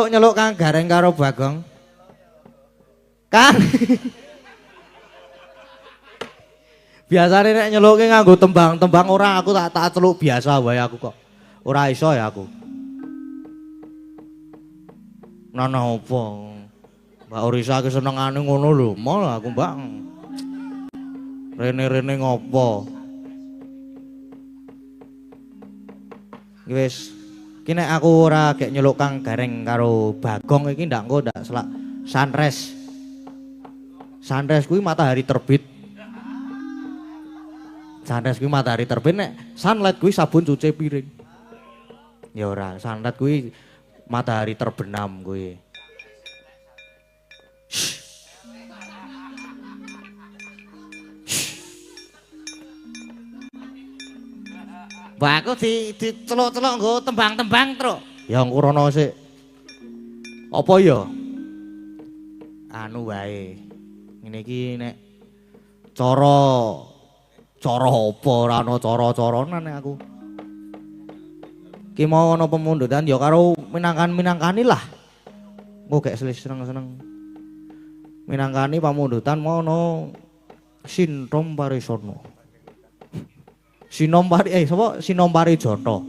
nyeluk-nyeluk Kang Gareng karo Bagong. Kang. Biasane nek nyeluke nganggo tembang-tembang ora aku tak celuk biasa wae aku kok. Ora iso ya aku. Nana opo? Mbak Orisa ki senengane ngono lho, mol aku Mbak. Rene-rene ngopo? Wis, ki nek aku ora gek nyeluk Kang Gareng karo Bagong iki ndak engko ndak selak sunrise. Sunrise kuwi matahari terbit. Sunrise kuwi matahari terbit nek sunlight kuwi sabun cuci piring. Ya ora, sunlight kuwi matahari terbenam kuwi. Mbak aku diceluk-celuk nggo tembang-tembang truk. Ya ngkurono sik. Apa ya? Anu wae. Ngene iki nek cara apa ora ana cara-carane nek aku. Ki mau ana pemundutan ya karo minangkani lah. Engko gek seneng-seneng. Minangkani pamundutan mau ana Sintom Parisono. Sapa Sinom Parijoto.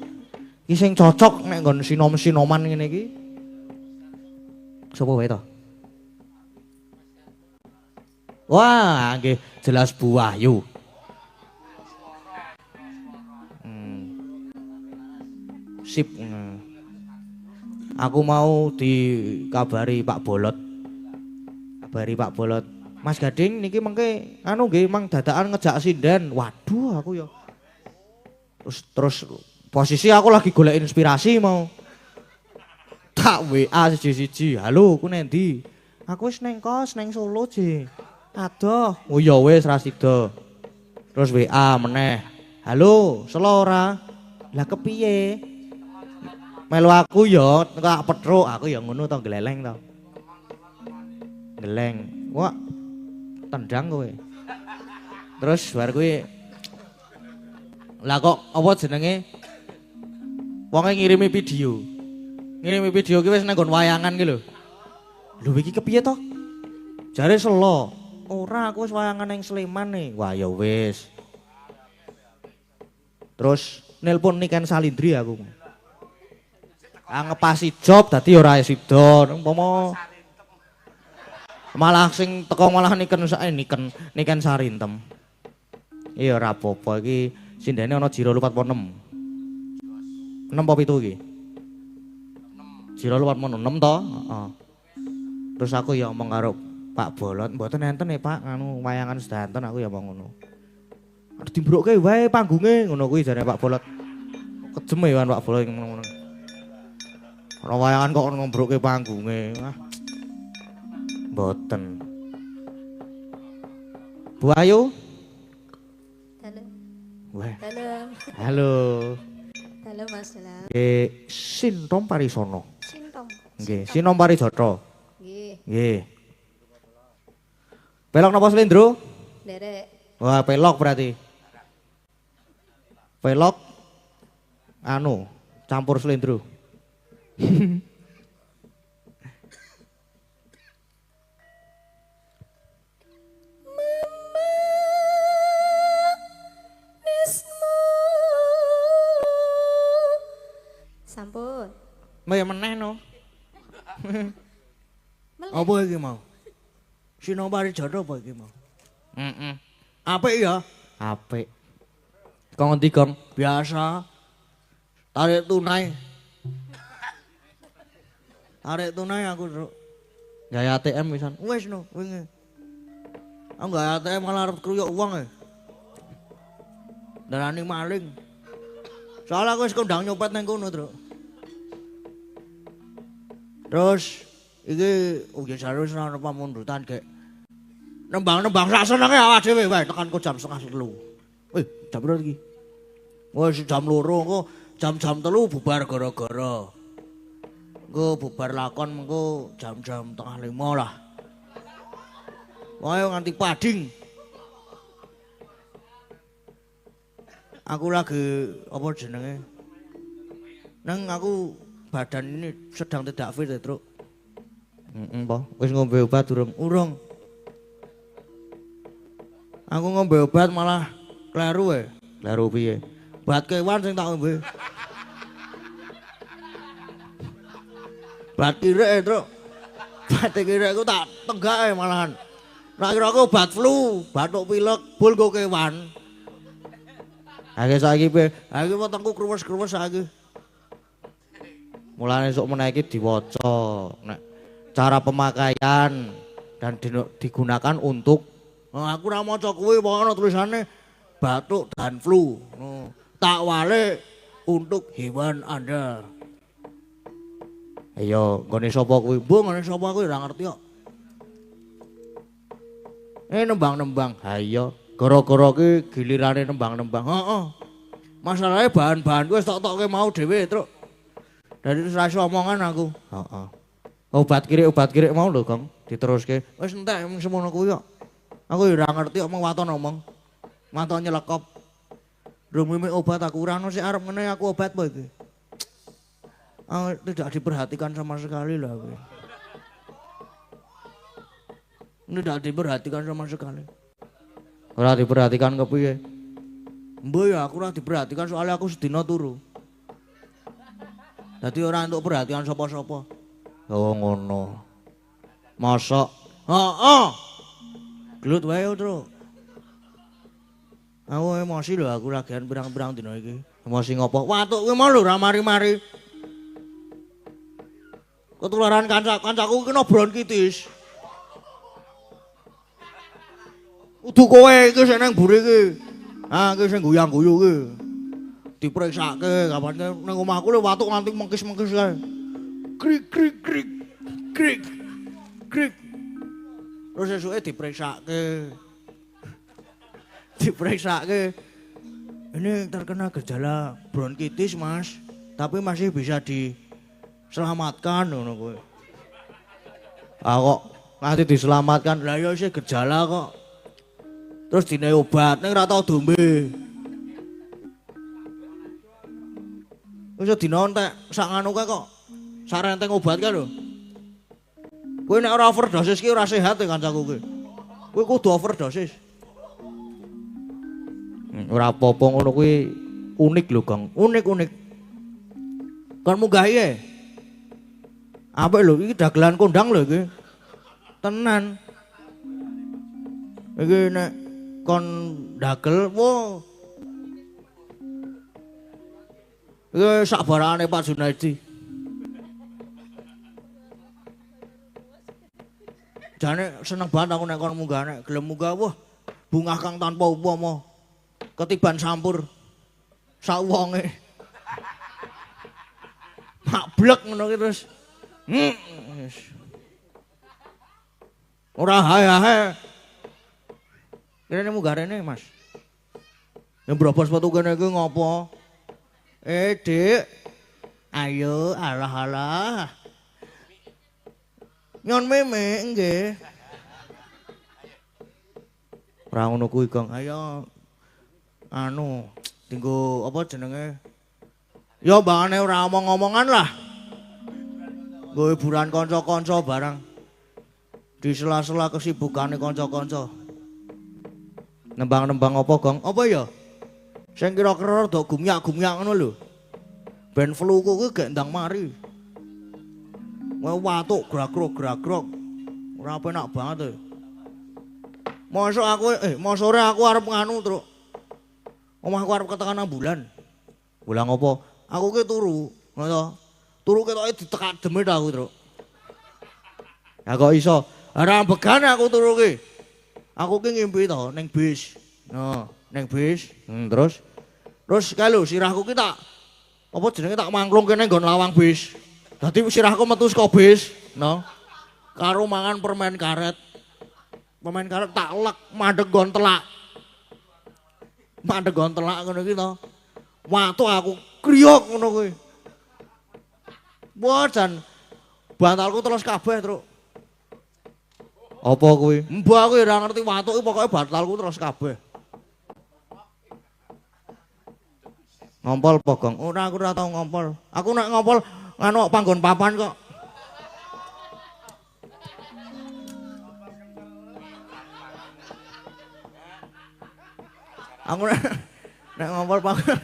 Ki sing cocok nek nggon sinom-sinoman ngene iki. Sapa wae to? Wah, nggih jelas Bu Wahyu. Sip. Aku mau dikabari Pak Bolot. Kabari Pak Bolot. Mas Gading niki mengke anu nggih mang dadakan ngejak sinden. Waduh aku ya. Terus posisi aku lagi golek inspirasi mau. Tak WA siji-siji. Halo, ku nendi? Aku wis neng kos, neng Solo, Ji. Adoh. Oh ya wis ra sida. Terus WA meneh. Halo, selo ora? Lah kepiye? Melu aku ya tak petruk, aku ya ngono to gleleng to. Geleng. Wah. Tendang kowe. Terus bar kuwi lah kok apa jenenge? Wonge ngirimi video. Ngirimi video ki wis nang nggon wayangan ki lho. Lho iki kepiye to? Jare selo. Ora aku wis wayangan ning Sleman nih. Wah ya wis. Terus nelpon Niken Salindri aku. Ngepasi job dadi ora sida. Umpama malah sing teko malah Niken Sarintem. Iya ora apa-apa iki sindene ana Jiro 46. 6 apa 7 iki? 6. Jiro 46 to? Heeh. Terus aku ya omong karo Pak Bolot, mboten enten Pak, anu wayangan sedanten aku ya omong ngono. Arep dimbrokke wae panggunge ngono kuwi jare Pak Bolot. Kejem ya Pak Bolot ngono-ngono. Ora wayangan kok ngombrokke panggunge. Ah. Mboten. Bu Ayu? Halo. Wah. Halo. Halo. Halo Mas Dalam. Sintom Parisono. Sintom. Nggih, Sinom Parijoto. Nggih. Nggih. Pelok napa Slendro? Derek. Wah, pelok berarti. Pelok anu, campur Slendro. Sampun. Mbak meneh no. Apa iki mau? Sinom Parijoto apa iki mau? Apik ya? Apik. Kok ngendi, Gong? Biasa. Tarik tunai. Tarik tunai aku, Truk. Gaya ATM pisan. Wis no, wingi. Aku gak ATM malah arep kruyuk uang e. Darani maling. Soalnya aku wis kondang nyopet nang kono, Truk. Terus iki ugi jarus ana pamundutan gek. Nembang-nembang sak senenge awak dhewe wae tekan jam 2:30. Jam berapa iki? Wis jam 2 engko jam-jam 3 bubar gara-gara. Engko bubar lakon engko jam-jam 4:30 lah. Wae nganti pading. Aku lagi apa jenenge? Nang aku badan ini sedang tidak fit ya, Truk. Po. Wis ngombe obat durung? Urung. Aku ngombe obat malah kleru ya. Kleru piye? Obat kewan sing tak ngombe. Obat kirek, Truk. Obat kirek ku tak tenggake malahan. Nak kira aku obat flu, batuk pilek, bul go kewan. Aku saiki piye? Aku wetengku kruwes-kruwes saiki. Mulane sok meneh iki diwaca nek cara pemakaian dan digunakan untuk aku ora maca kuwi pokoke ana tulisane batuk dan flu. Tak wale untuk hewan Anda. Ayo, nggone sapa kuwi? Mbok nggone sapa kuwi ora ngerti kok. Nembang-nembang. Ha iya, gara-gara ki gilirane nembang-nembang. Heeh. Masalahe bahan-bahan kuwi wis tok-tokke mau dhewe, Truk. Dari terus rasa omongan aku. Heeh. Obat kirik mau lho, Gong. Diteruske. Wis entek semono kuwi kok. Aku ora ngerti kok mau waton ngomong. Waton nyelekop. Durung mimik obat aku ora ono sik arep ngene aku obat apa iki. Tidak diperhatikan sama sekali lah aku. Tidak diperhatikan sama sekali. Ora diperhatikan kepiye? Mbok ya aku ora diperhatikan soalnya aku sedina turu. Dadi ora entuk perhatian sapa-sapa. Oh ngono. Mosok. Heeh. Glut wae, Truk. Aku emosi lho aku lagian pirang-pirang dina iki. Emosi ngopo? Watuk kuwi mau lho ora mari-mari. Ketularan kancaku kena bronkitis. Udu kowe iki sing nang mburi iki. Ah iki sing guyang-guyu iki. Dipriksake kapan nang omahku lho watuk nganti mengkis-mengkis kae. Krik krik krik krik krik. Terus esuke dipriksake. Ini terkena gejala bronkitis, Mas. Tapi masih bisa diselamatkan ngono kowe. Ah kok nganti diselamatkan. Lah ya isih gejala kok. Terus dine obat ning ora tau dombe. Wis dina entek sak nganu kae kok. Sak renteng obat kae lho. Kowe nek ora overdosis ki ora sehat ya kancaku ki. Kowe kudu overdosis. Ora apa-apa ngono kuwi unik lho, Gong. Unik. Kon munggah ye. Apik lho iki dagelan kondang lho iki. Tenan. Iki nek kon dagel, wo. Iki sak barangane Pak Junaidi. Jane seneng banget aku nek kon munggah nek gelem munggah wah bungah kang tanpa upama ketiban sampur sak wonge mak blek ngono ki terus ora hae-hae kene munggah rene Mas nek brobos metu kene iki ngopo Dik ayo alah nyon meme nggih. Ora ngono kuwi, Gong. Ayo anu, dinggo apa jenenge? Ya bangane ora omong-omongan lah. Nggo hiburan kanca-kanca barang. Di sela-sela kesibukane kanca-kanca. Nembang-nembang apa, Gong? Apa ya? Sing kira-kira rada gumyak-gumyak ngono lho. Ben fluku kuwi gek ndang mari. Watuk grak-grok. Ora penak banget e. Mosok aku arep nganu, Truk. Omahku arep ketekan ambulan. Bulan apa? Aku ki turu, ngono. Turu ketoke ditekak demit aku, Truk. Ya kok iso? Ora began aku turu ki. Aku ki ngimpi to ning bis. No, ning bis. Terus kalau sirahku ki tak apa jenenge tak mangklung kene nggon lawang bis. Dadi sirahku metu saka bis, no. Karo mangan permen karet. Permen karet tak lek mandeg nggon telak. Mandeg nggon telak ngono iki to. Watu aku kriok ngono kuwi. Wah jan bantalku terus kabeh, Truk. Apa kuwi? Mbah aku ora ngerti watu iki pokoke bantalku terus kabeh. Ngompol apa, Gong? Ora aku ora tau ngompol. Aku nek ngompol Anu panggon papan kok. Aku nek ngompol panggon.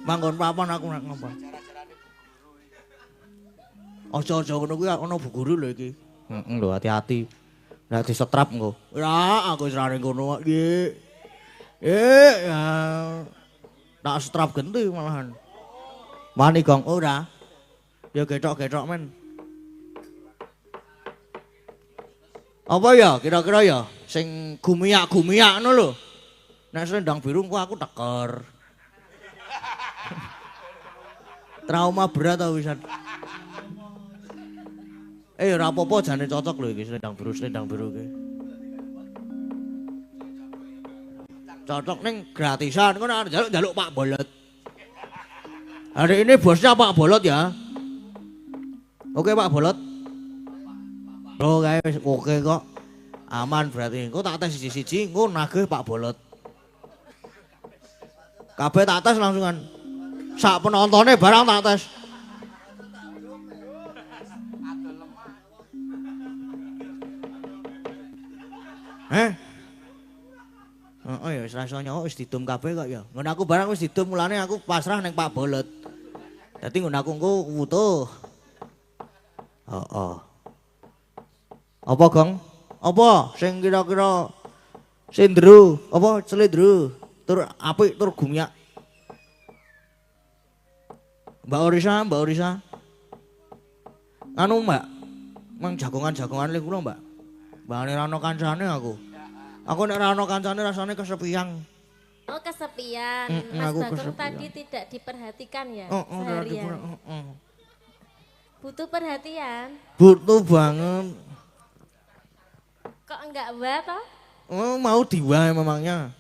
Panggon papan aku nek ngompol. Aja-aja ngono kuwi ana bu guru lho iki. Heeh lho hati-hati. Nek disetrap engko. Ya aku wis ra ning kono kok iki. Ya. Tak setrap genti malahan. Wani Gong ora. Ya getok-getok men. Apa ya kira-kira ya sing gumiyak-gumiyak ngono lho. Nek selendang biru ku aku teker. Trauma berat tau wisan. Ora apa-apa jane cocok lho iki selendang biru iki. Cocok ning gratisan ngono arep njaluk Pak Bolot. Hari ini bosnya Pak Bolot ya. Oke Pak Bolot. Oh kae wis oke kok. Aman berarti. Engko tak tes siji-siji engko nagih Pak Bolot. Kabeh tak tes langsungan. Sak penontonnya barang tak tes. Oh ya wis rasa nyawa wis didum kabeh kok ya. Ngono aku barang wis didum mulane aku pasrah ning Pak Bolot. Dadi ngono aku engko wutuh. Heeh. Apa Gong? Apa sing kira-kira sindru, apa celindru, tur apik tur gumyak. Mbak Orisa. Anu Mbak, mang jagongan-jagongan le kula Mbak. Mbane ra ono kancane aku. Aku nek ra ono kancane rasane kesepian. Oh kesepian. Mas Bagong tadi tidak diperhatikan ya seharian. Butuh perhatian. Butuh banget. Kok enggak mbak toh? Oh, mau diwa memangnya.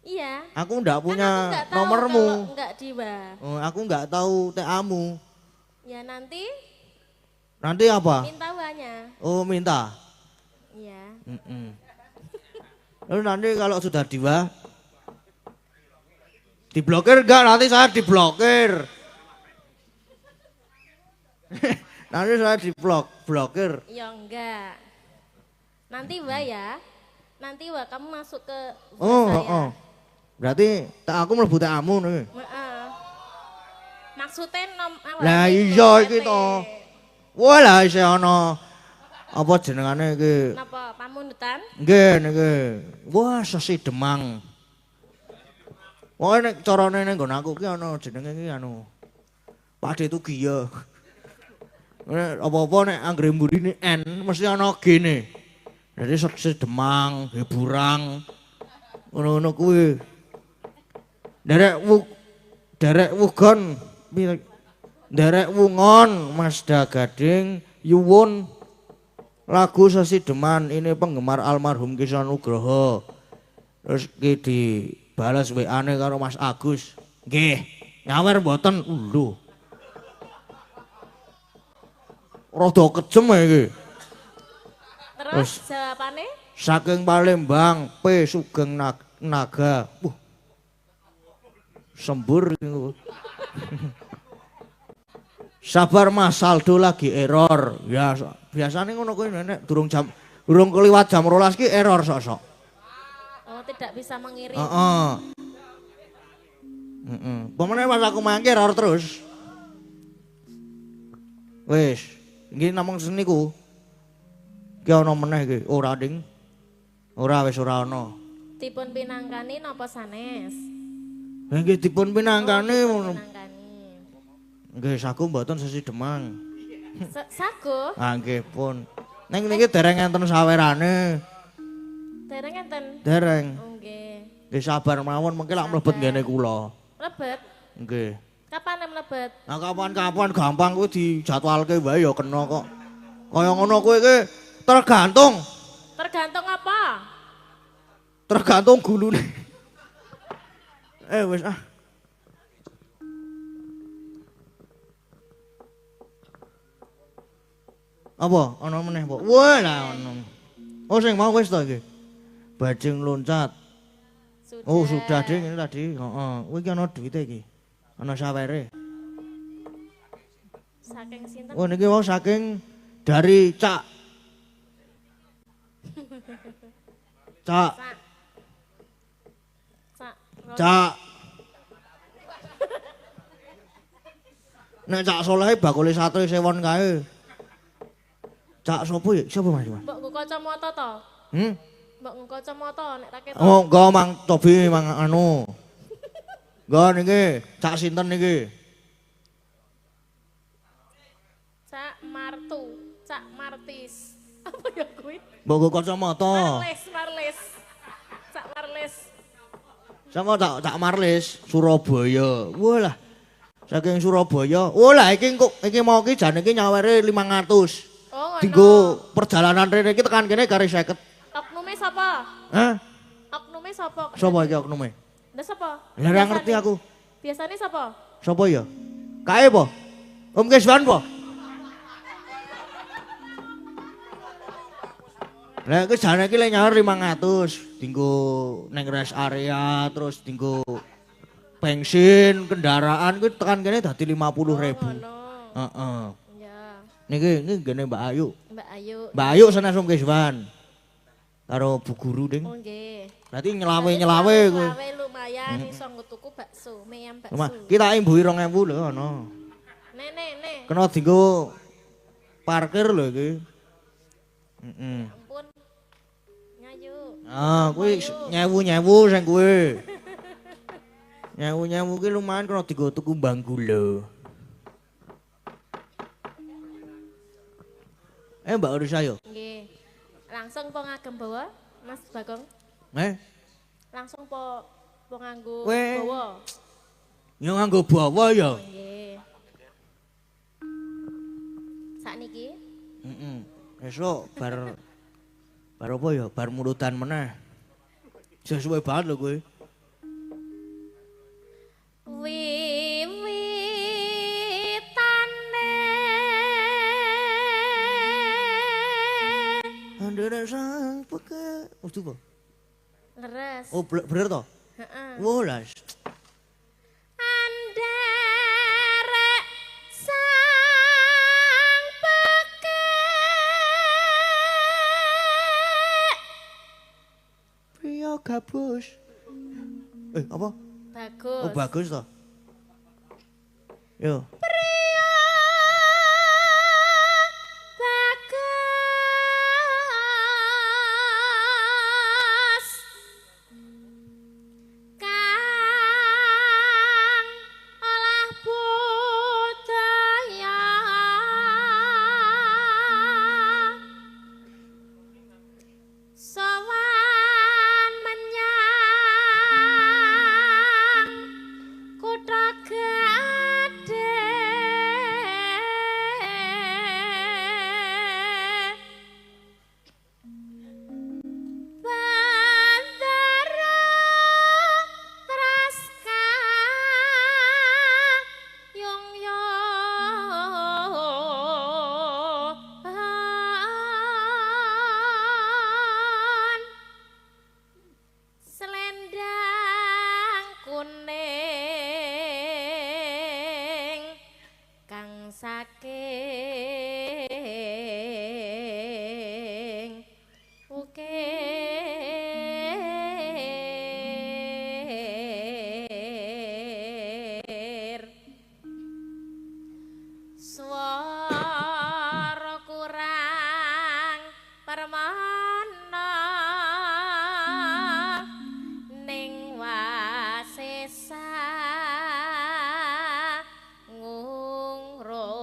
Iya. Aku enggak punya kan aku enggak tahu nomormu. Kalau enggak diwa. Oh, aku enggak tahu TA-mu. Ya nanti. Nanti apa? Minta uangnya. Oh, minta. Iya. Lalu nanti kalau sudah diwa diblokir enggak? Nanti saya diblokir. Nanti saya diblokir. Ya enggak. Nanti Wak ya. Nanti Wak kamu masuk ke saya. Oh. Berarti aku mlebu TA-mu nih. Heeh. Maksudnya lah iya iki to. Wah lah isih ana apa jenengane iki? Napa pamundutan? Nggih niki. Wah sesi Demang. Wah nek carane ning nggon aku ki ana jenenge iki anu. Pakde Tugiya. Nek apa-apa nek anggere mburine N mesti ana G-ne. Jadi sesi Demang, hiburan. Ngono-ngono kuwi. Derek wugon. Derek wungon Mazda Gading Yuwun lagu Sesi Deman ini penggemar almarhum Kisah Nugroho. Terus iki dibales WA-ne karo Mas Agus. Nggih, nyawer mboten lho. Rada kejem iki. Terus jawabane? Saking Palembang P Sugeng Naga. Sembur niku. Sabar Mas, saldo lagi error. Ya biasanya ngono kuwi nek durung keliwat jam 12 ki error sok-sok. Oh, tidak bisa mengirim. Heeh. Pemene pas aku mangke error terus. Wis, iki namung seniku. Ki ana meneh iki, ora ding. Ora wis ora ana. Dipun pinangkani napa sanes? Nggih dipun pinangkani ngono. Nggih saku mboten Sesi Demang. Saku? Ah nggih pun. Ning niki dereng enten sawerane. Dereng enten? Dereng. Oh nggih. Nggih sabar mawon mengki lak mlebet ngene kula. Mlebet? Nggih. Kapan mlebet? Nah kapan-kapan gampang kuwi dijadwalke wae ya kena kok. Kaya ngono kuwi iki tergantung. Tergantung apa? Tergantung gulune. Wis ah. Apa? Ana meneh apa? Wah lah ono. Oh sing mau wis to iki. Bajing loncat. Sudah. Oh sudah ding ini tadi. Heeh. Kuwi iki ana duwite iki. Ana sawere. Saking sinten? Oh niki wau saking dari Cak. Cak. Cak. Nek Cak Soleh bakule sate sewon kae. Cak sapa ya? Sapa Mas? Mbok nggo kacamata to? Mbok nggo kacamata nek tak ketok. Oh, engko Mang Tobi mang anu. Engko niki Cak sinten niki? Cak Martu, Cak Martis. Apa ya kuwi? Mbok nggo kacamata. Marles. Cak Marles. Sama Cak Marlis Surabaya. Walah. Saking Surabaya. Walah iki mau ki jane iki nyawere 500. Oh, ngono. Dinggo perjalanan rene iki tekan kene kari 50. Oknume sapa? Hah? Oknume sapa? Sapa iki oknume? Lah sapa? Lah ora ngerti aku. Biasane sapa? Sapa ya? Kae apa? Om Keswan apa? Lah iki jane iki le nyaur 500, dinggo neng rest area terus dinggo bensin, kendaraan kuwi tekan kene dadi 50.000. Heeh. Ya. Niki ngene Mbak Ayu. Mbak Ayu. Mbak Ayu sanes Om Keswan. Karo Bu Guru ding. Oh nggih. Berarti nyelawe kuwi. Nyelawe lumayan iso tuku bakso, mie ayam Cuma bakso. kita imbuhi 2000 lho ono. Nek. Kena dinggo parkir lho iki. Ampun. Ngayu. Ah, kuwi nyewu sing kuwi. Nyewu ki lumayan kena digo tuku bangku lho. Mbak Urisa yo. Nggih. Langsung po ngagem bawa, Mas Bagong? Langsung po nganggo bawa. Yo nganggo bawa ya. Nggih. Sakniki? Esuk bar apa ya? Bar mulutan meneh. Sesuai banget lho kowe. Wiwitane Andara sang peke. Udu apa? leres. Oh, bener to? Heeh. Wo las. Anderek sang peke. Priya gabus. Apa? Bagus. Oh, bagus to. Yo. Priya bagus. Kang olah budaya. Sowan menyang kutha gedhe. Bandara Traska Yongyon selendang kuning kang saking ukir swara kurang permana ning wasesa ngungrum.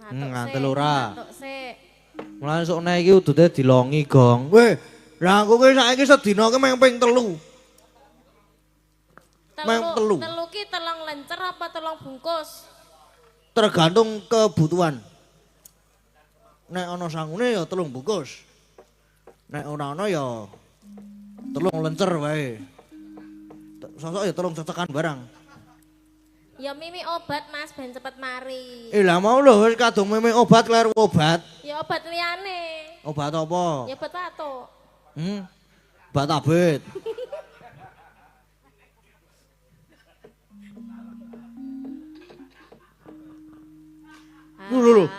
Ngantel ora. Natuk sik. Mulane sok nek iki udute dilongi, Gong. Weh, lah aku ki saiki sedina ki meng ping 3. Meng telu. Telu ki telung lencer apa telung bungkus? Tergantung kebutuhan. Nek ana sangune ya 3 bungkus. Nek ora ana ya 3 lencer wae. Sosok ya 3 cetekan barang. Ya mimi obat Mas ben cepet mari. Lah mau lho wis kadung meme obat kleru obat. Ya obat liyane. Obat apa? Ya obat batuk. Obat abet. Lho.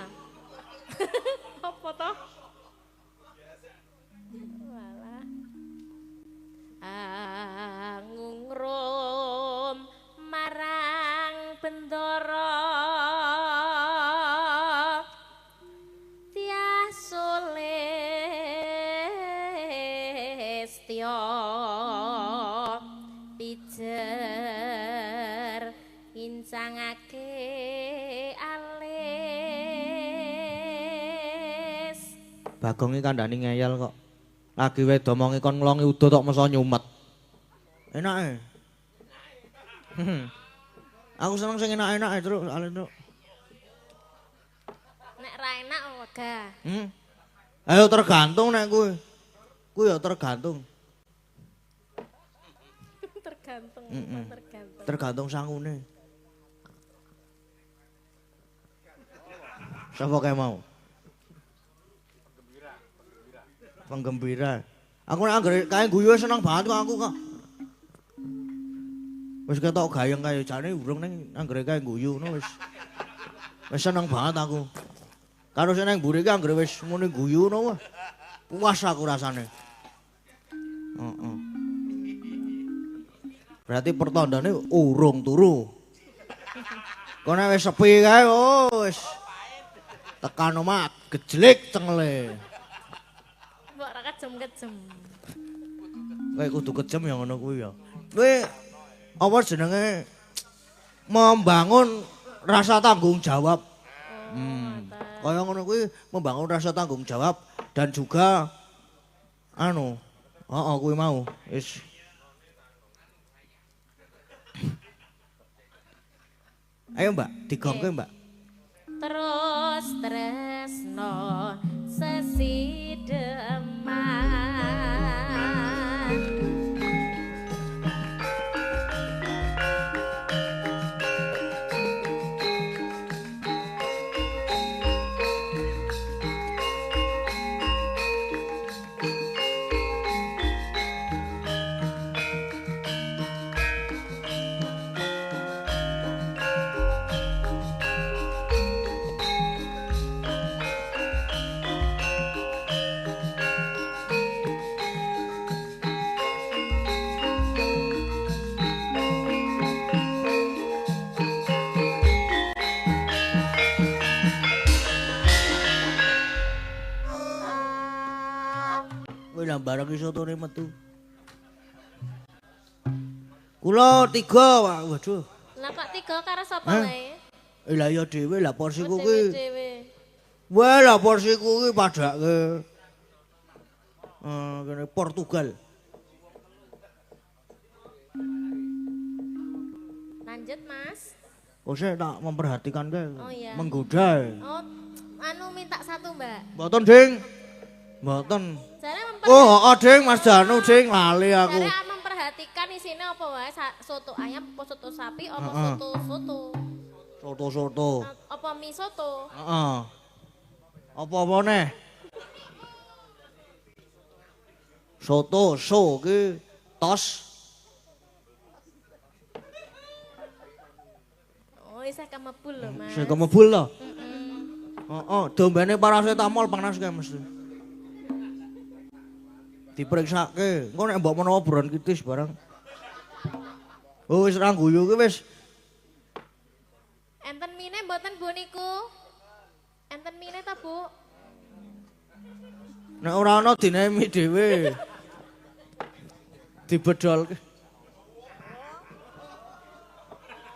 Apa toh? Walah. Angungrum marang bendara Tiah Sulistya pijer incangake alis Bagong iki kandhane ngeyel kok. Lagi wae domongi kon nglongi udo tok mesa nyumet. Enake. Aku seneng sing enak-enak terus aleno. Nek ra enak wegah. Ayo tergantung nek kuwi. Kuwi ya tergantung. Tergantung, tergantung. Tergantung sangune. Sapa kae mau? Penggembira. Aku nek anggere kae guyu seneng banget kok aku kok. Wis ketok gayeng kae jane urung ning anggere kae guyu ngono wis. Wis seneng banget aku. Karo sing nang mburi ki anggere wis muni guyu ngono puas aku rasane. Heeh. Berarti pertandane urung turu. Kone wis sepi kae wis. Tekan omah gejlik cengele. Mbok ra kejem-kejem. Kowe kudu kejem ya ngono kuwi ya. Kowe apa jenenge membangun rasa tanggung jawab. Kaya ngono kuwi membangun rasa tanggung jawab dan juga kuwi mau wis. Ayo Mbak, digongke Mbak. Terus tresno sesideman Barang sotone metu. Kula 3, Pak. Waduh. Lah kok 3 karo sapa wae? Lah ya dhewe lah porsiku ki. Dhewe. Wah, lah porsiku ki padake. Kene Portugal. Lanjut, Mas. Oh, saya tak memperhatikan ke. Oh iya. Menggoda. Oh, minta 1, Mbak. Mboten, Ding. Mboten. Oh, Ding, Mas Danu, Ding, lali aku. Jare memperhatikan isine apa wae? Soto ayam apa soto sapi apa soto? Soto. Apa mie soto? Heeh. Apa neh? Soto, ki tos. Oh, isa kemebul lho, Mas. Saya kemebul lho. Dombene paracetamol panas kae mesti. Diperiksake, engko nek mbok menawa bronkitis barang. Oh wis ra guyu ki wis. Enten mine mboten Bu niku? Enten mine ta, Bu? Nek ora ana dinemi dhewe. Dibedolke.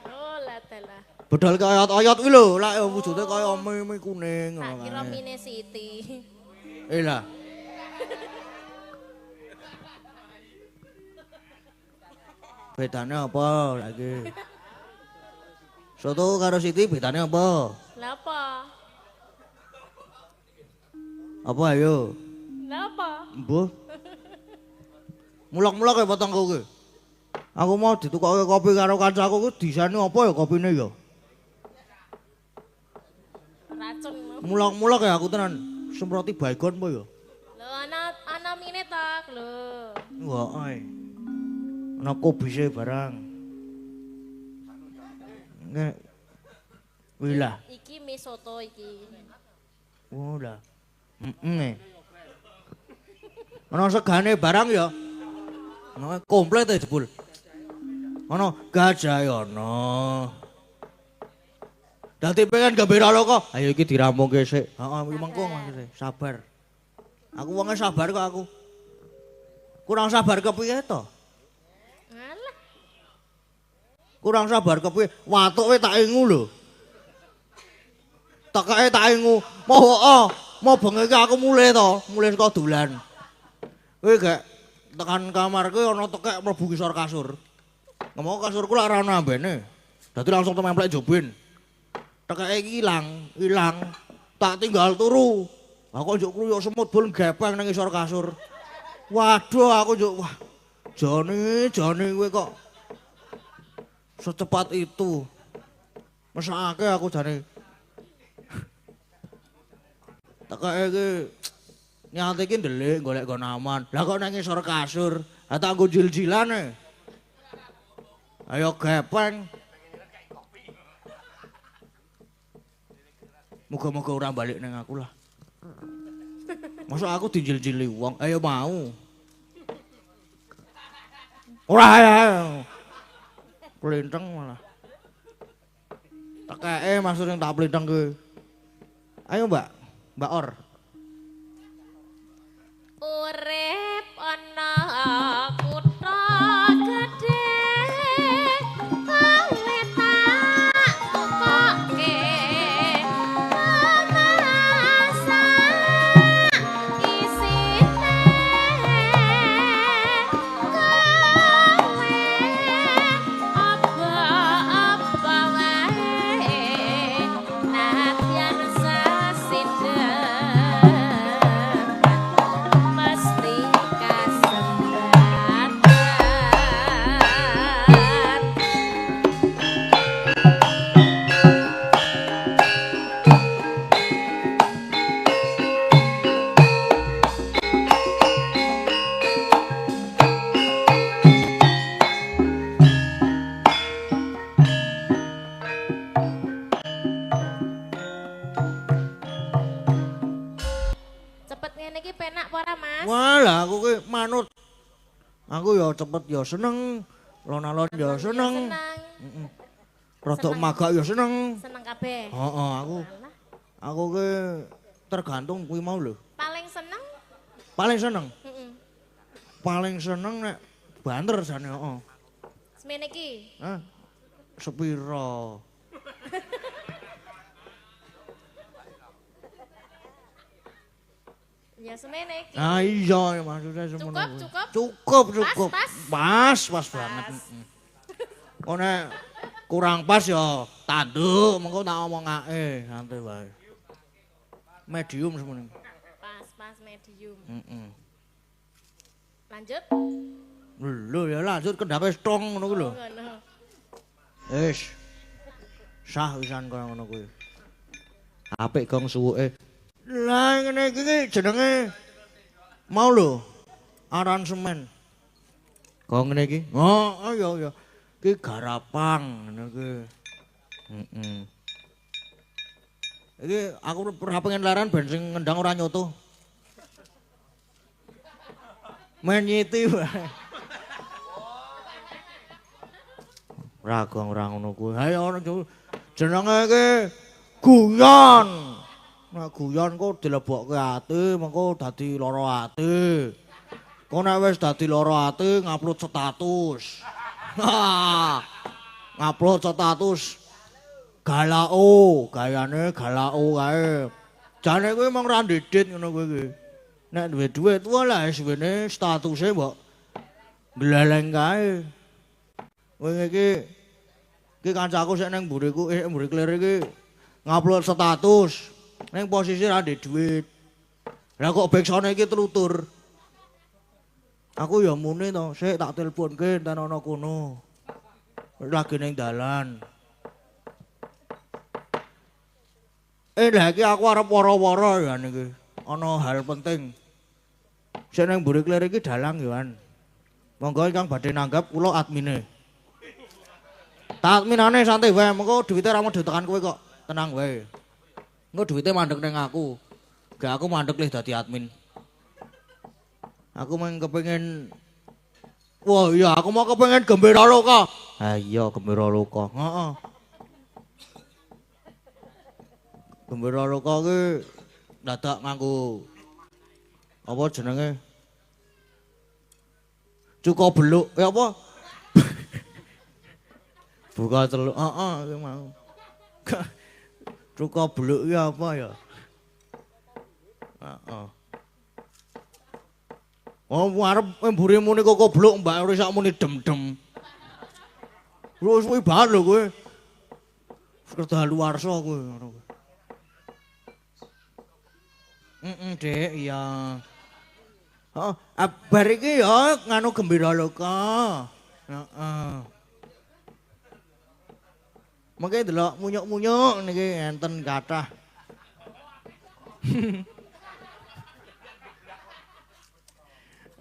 Oh, lah telah. Bedolke oyot-oyot kuwi lho, lak wujude kaya mie kuning ngono Tak kira mine Siti. Lah. Bedane apa lagi? Soto karo Siti bedane apa? Lah apa? Apa ayo? Lah apa? Mbuh. Mulak-mulak ya potongku ki. Aku mau ditukokke kopi karo kancaku ki disane apa ya kopine ya? Racun. Mulak-mulak ya aku tenan. Semproti baygon apa ya? Lho ana mine tak lho. Wah, ai. Ana kobise barang. Nek Wilah. Iki mie soto iki. Oh lah. Ono segane barang ya. Ono komplit ya jebul. Ono gajah ya ono. Dadi pengen gembira lo kok. Ayo iki dirampungke sik. Heeh, iki mengko maksudnya. Sabar. Aku wonge sabar kok aku. Kurang sabar kepiye to? Alah. Kurang sabar kepiye? Watuke tak ingu lho. Tekake tak ingu. Mau bengi aku mulai saka dolan. Kowe gak tekan kamarku ana tekek mlebu ngisor kasur. Ngomong kasurku lak ora ana ambene. Dadi langsung templek jobin. Tekeke ilang. Tak tinggal turu. Aku njuk kruyuk semut bol gepeng nang ngisor kasur. Waduh aku njuk wah. Joni kowe kok secepat itu. Mesake aku jane. Tekeke iki nyate iki ndelik golek nggon aman. Lah kok nang ngisor kasur, ha tak nggo jil-jilane. Ayo gepeng. Muga-muga ora balik nang aku lah. Masa aku dijil-jili wong, ayo mau. Ora ya. Plinteng malah. Tekeke maksud sing tak plinteng kuwi. Ayo Mbak Or. Urip ana kutha gedhe kowe tak tukokke masa isine kowe apa wae nadyan sasindeng mesti kasembatan. Cepet ngene iki penak apa ora, Mas? Walah aku ki manut. Aku ya cepet ya seneng, lon-alon ya seneng. Heeh. Rodok magak ya seneng. Seneng kabeh. Heeh, Alah. aku ki tergantung kuwi mau lho. Paling seneng? Paling seneng. Heeh. Paling seneng nek banter jane heeh. Semene iki. Hah? Sepiro? Ya semene iki. Ah iya maksudnya semono. Cukup? Cukup. Pas? Pas banget. Oh nek kurang pas ya tanduk mengko tak omongake santai wae. Medium semono. Pas medium. Heeh. Lanjut. Lho ya lanjut kendape strong ngono kuwi lho. Ngono. Wis. Sah wisan kaya ngono kuwi. Apik gong suwuke. Lah ngene iki jenenge mau lho aransemen. Kok ngene iki? Oh iya. Iki garapang ngene iki. Heeh. Iki aku ora pengen laran ben sing ngendang ora nyoto. Menyiti wae. Ora gong ora ngono kuwi. Ayo ono jenenge iki guyon. Nek guyon kok dilebokke ati, mengko dadi lara ati. Kok nek wis dadi lara ati ngupload status. Ngupload status. Galao, gayane galao kae. Jane kuwi mung ra ndedit ngono kuwi iki. Nek duwe duit walah suwene statuse mbok gleleng kae. Kowe iki kancaku sik nang mburiku, mburi klir iki ngupload status. Neng posisi ra ndek duit. Lah kok beksone iki telutur. Aku ya muni to, sik tak teleponke enten ana kono. Lagi ning dalan. Lah iki aku arep woro-woro ya niki. Ana hal penting. Sik nang mburi klir iki dalang yoan. Monggo ingkang badhe nanggap kula admine. Tak adminane santai wae, mengko duwite ra mau ditekan kowe kok. tenang wae. Engko duwite mandek ning aku. Gak aku mandek lih dadi admin. Aku mung kepengin wah iya aku mau kepengin gembira loka. Ah iya gembira loka. Heeh. Gembira loka ki dadak nganggo apa jenenge? Cuka beluk. Ya apa? Buka teluk. Heeh iki mau. Cuka beluk iki apa ya? Heeh. Oh, arep mburi muni kok goblok mbak ora sak muni dem-dem. Wis suwi banget lho kowe. Kedaluwarsa kowe ngono. Dek, iya. Heeh, bar iki ya nganu gembira loka. Heeh. Mengke delok munyuk-munyuk niki enten kathah.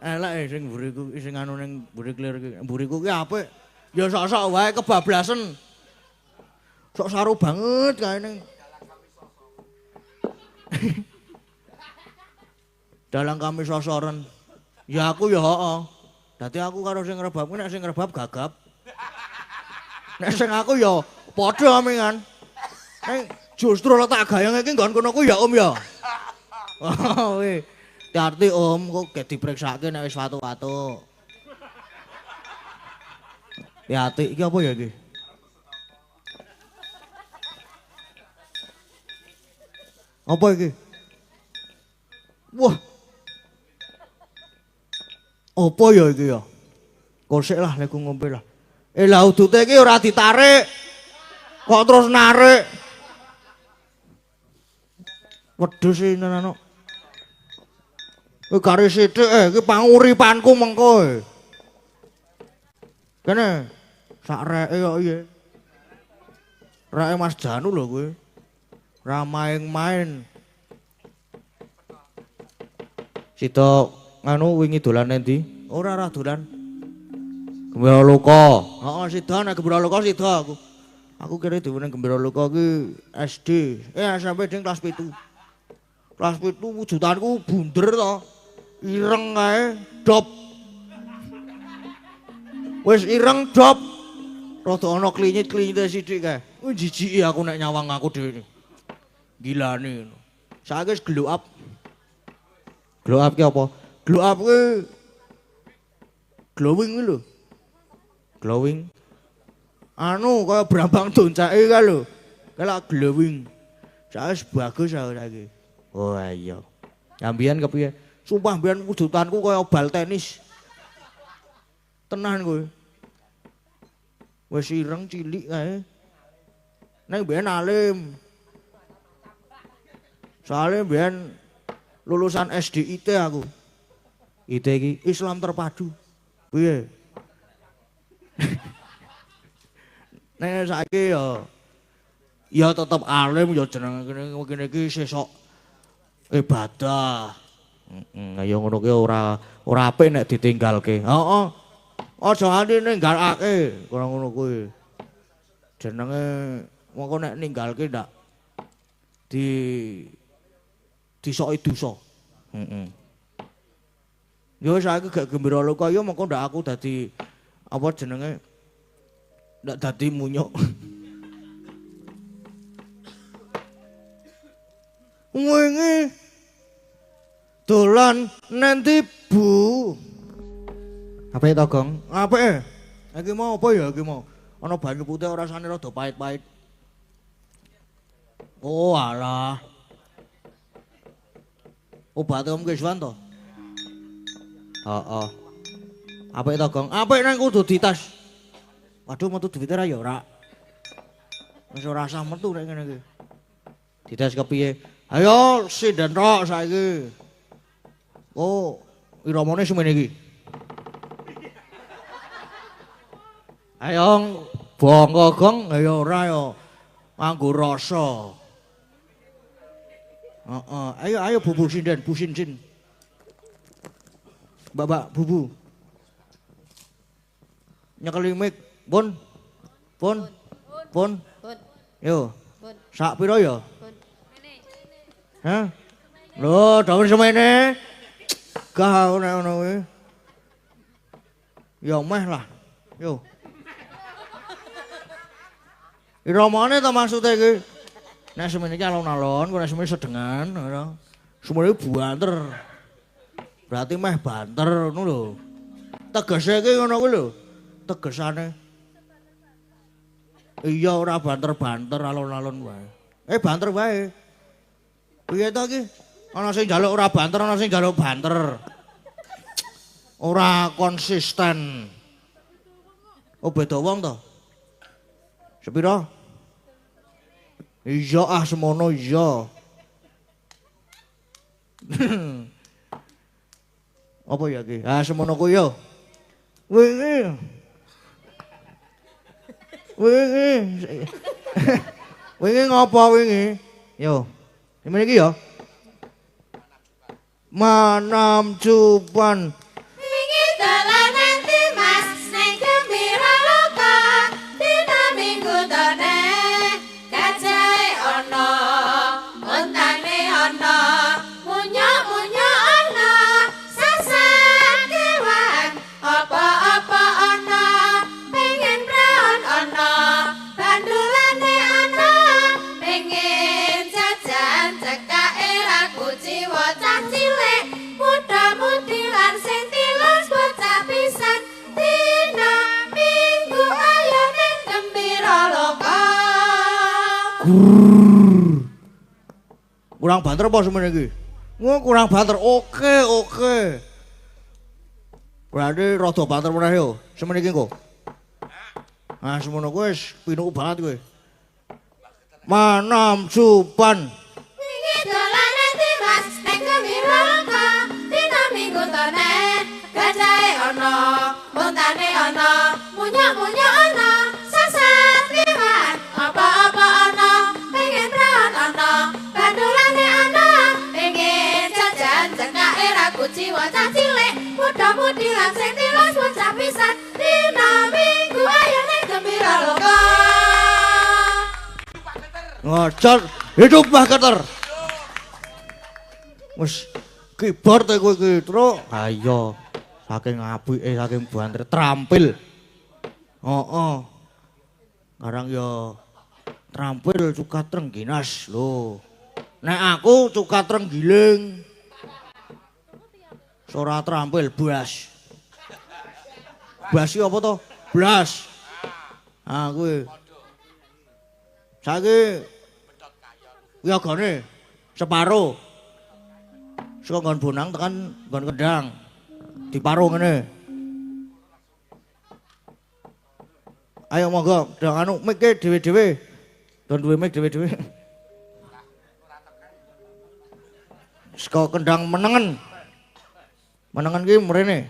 Elek sing mburiku sing anu ning mburi klir iki. Mburiku ki apik. Ya sok-sok wae kebablasen. Sok saru banget kae ning. Dalang kami sosoren. Ya aku ya heeh. Dadi aku karo sing ngrebab nek sing ngrebab gagap. Nek sing aku ya padha amingan. Ning justru letak gayang iki nggon kono ku ya Om ya. Oh, weh. Hati Om, kok gak dipriksake nek wis watu-watu. Hati iki apa ya iki? Apa iki? Wah. Apa ya iki ya? Kosek lah nek ngombe lah. Lah udute iki ora ditarik. Kok terus narik. Wedhus iki nana. Gari sithik iki panguripanku mengko. Kene sak reke kok iya. Reke Mas Janu lho kowe. Ra main-main. Sita nganu wingi dolan endi? Ora dolan. Gembira Loka. Heeh, sida nek Gembira Loka sida aku. Aku kira diwene Gembira Loka ki SD. SMP ding kelas 7. Kelas 7 wujudanku bunder to. Ireng kae, dop. Wis ireng dop. Rada ana klinyit-klinyite sithik kae. Jijiki aku nek nyawang aku dhewe. Gilane. Saiki wis glow up. Glow up ki apa? Glow up ki glowing lho. Glowing. Anu kaya Brambang Doncake kae lho. Kayak glowing. Saiki bagus aku saiki. Oh iya. Ambian kepiye? Sumpah mbiyen wujudanku kaya bal tenis. Tenan kowe. Wis ireng cilik kae. Nek mbiyen alim. Soale mbiyen lulusan SDIT aku. IT iki Islam terpadu. Piye? Nek saiki ya tetep alim ya jenenge kene iki sesok ibadah. Ayo ngono ki ora apik nek ditinggalke. Heeh. Aja nganti ninggalake, ora ngono kuwi. Jenenge mongko nek ninggalke ndak disoki dosa. Heeh. Yo saiki gak Gembira Loka yo mongko ndak aku dadi apa jenenge ndak dadi munyuk. Wingi dolan nanti Bu. Apa itu Gong? Apa iki mau apa ya iki mau? Ana banyu putih rasane rada pahit-pahit. Oh alah. Obat Om Kiswan to? Heeh. Apa itu Gong? Apa nang kudu ditas. Waduh metu duwite ra ya ora. Wis ora usah metu nek ngene iki. Dites kepiye? Ayo sinden tok saiki. Oh, iramane semene iki. Ayo bangga Gong, ayo ora ya. Nganggo rasa. Heeh, ayo bubu sinden, busin-sin. Mbak bubu. Nyekeli mik, Pun. Yo, Sak pira ya? Hah? Lho, dawuh semene. Gah ngono kuwi. Ya meh lah. Yo. Iramane ta maksude iki? Nek semene iki alon-alon, nek semene sedengan, ngono. Semene banter. Berarti meh banter ngono lho. Tegese iki ngono kuwi lho. Tegesane. Iya ora banter-banter alon-alon wae. Banter wae. Piye to iki? Ana sing njaluk ora banter, ana sing njaluk banter. Ora konsisten. Oh beda wong to? Sepira? Iya semono iya. Apa ya iki? Semono ku yo. Wingi. Wingi ngapa wingi? Yo. Dimana iki ya? Manam cupan. Wingi dolanan Dimas ning Gembira Loka. Dina minggu tone kajae ana, untane ana, munyo-munyo ana, sasak kewan, apa-apa ana, pengen praon ana, bandulane ana, pengen jajan cekake raku jiwa cah cilik, muda-mudi lan sing tilas bocah pisan, dina minggu ayo ning Gembira Loka. Kurang banter apa semene iki? Kurang banter. Oke. Berarti rada banter meneh yo. Semene iki engko. Semono kuwi wis pinuku banget kowe. Manam cupan. Wingi dolanan Dimas ning Gembira Loka. Dina minggu tone gajahe ana, untane ana, munyo-munyo ana, sasat kewan, apa-apa ana, pengen praon ana, bandulane ana, pengen jajan cekake raku jiwa cah cilik, muda-mudi lan sing tilas bocah pisan, dina minggu ayo ning Gembira Loka. Ngajar hidup Mbah Keter. Wis keyboard e kowe iki, Truk. Iya. Saking apike, saking banter trampil. Heeh. Karang ya trampil cukat Trengginas lho. Nek aku cukat Trenggiling. Ora trampil blas. Blas iki apa to? Blas. Kuwi. Saiki wiyagane separo. Saka nggon Bonang tekan nggon Kendang. Diparo ngene. Ayo monggo, dong anu mic-e dhewe-dhewe. Don duwe mic dhewe-dhewe. Saka Kendang menengen. Menengen ki mrene.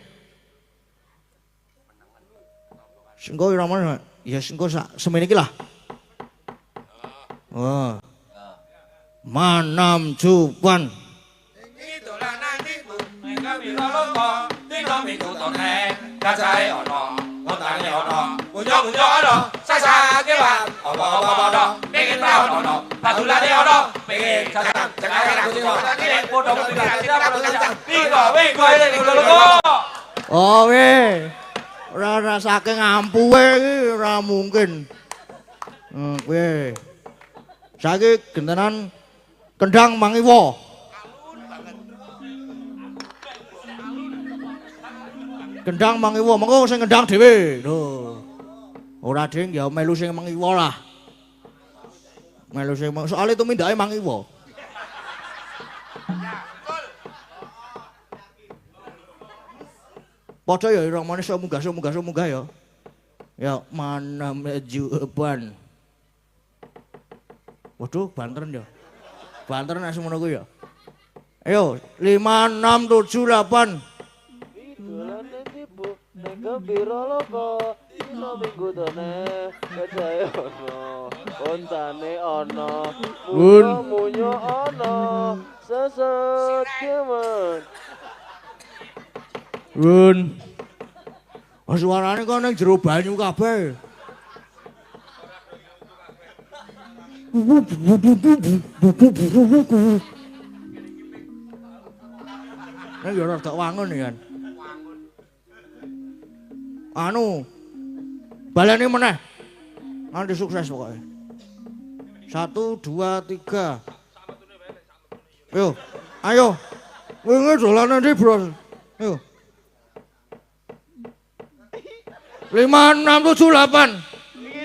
Sengko ora mana? Ya sengko semene iki lah. Oh. Manam cupan. Iki dolanan ibu ning Gembira Loka. Dina minggu tone gajahe ana, untane ana, munyo-munyo ana, sasak kewan, apa-apa ana, pengen praon ana, bandulane ana, pengen jajan cekake raku jiwa cah cilik, muda-mudi lan sing tilas bocah pisan, dina minggu ayo ning Gembira Loka. Oh weh. Ora saking ampuhe iki ora mungkin. Kowe. Saiki gentenan Kendang Mangiwa. Kendang Mangiwa, mengko sing ngendang dhewe. Lho. Ora ding ya melu sing Mangiwa lah. Melu sing soalé tumindake Mangiwa. Padha ya irangane sok munggah ya. Ya manam juban. Waduh, banter ya. Banter nek semono ku ya. Ayo, 5 6 7 8. Dolan ibu ning Gembira Loka. Dina minggu tone gajahe ana, untane ana, munyo ana, sesat kewan. Run. Suarane kok ning jero banyu kabeh. Nek yo rada wangun ya. Anu. Baleni meneh. Nganti sukses pokoknya. 1 2 3. Yo, ayo. Wingi dolane ndi, Bro? Yo. 5 6 7 8.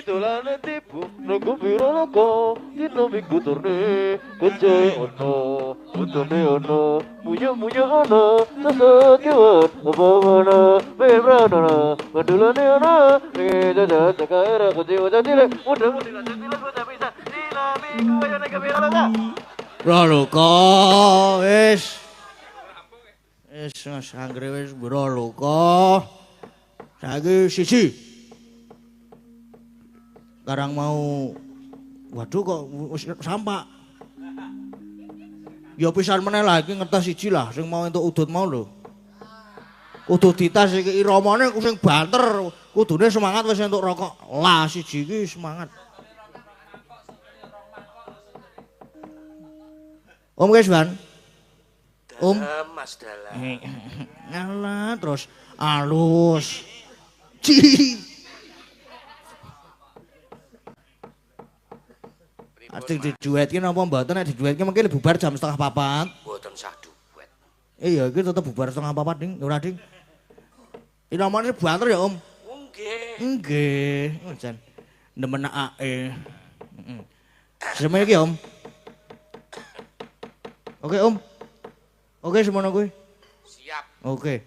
Dolane tibu nunggu biro loko dino minggu turne kece ono utone ono munyo ono sasa kewan apa-mana bebrana mandulane ono jajan cakaira kece wajan dile mudah-mudah jajan dile kota bisa dina minggu ayo naik biro loko Bro loko wis Mas anggere wis bro loko saiki siji Sekarang mau, waduh kok sampah. Ya pisan meneh lagi ngetes siji lah, sing mau entuk udut mau lho. Kudu dites iki iramane sing banter, kudune semangat wis entuk rokok. Lah siji iki semangat. Om guys, Ban. Om Mas Dalam. Ngalah terus alus. Ci. Asing diduetke napa mboten nek diduetke mengki bubar jam 3:30. Mboten sah duet. Iya iki tetep bubar 3:30 Ding, ora Ding. Iramane banter ya Om. Nggih. Nggih, jan nemenake. Heeh. Semono iki Om. Oke Om. Oke semono kuwi. Siap. Oke.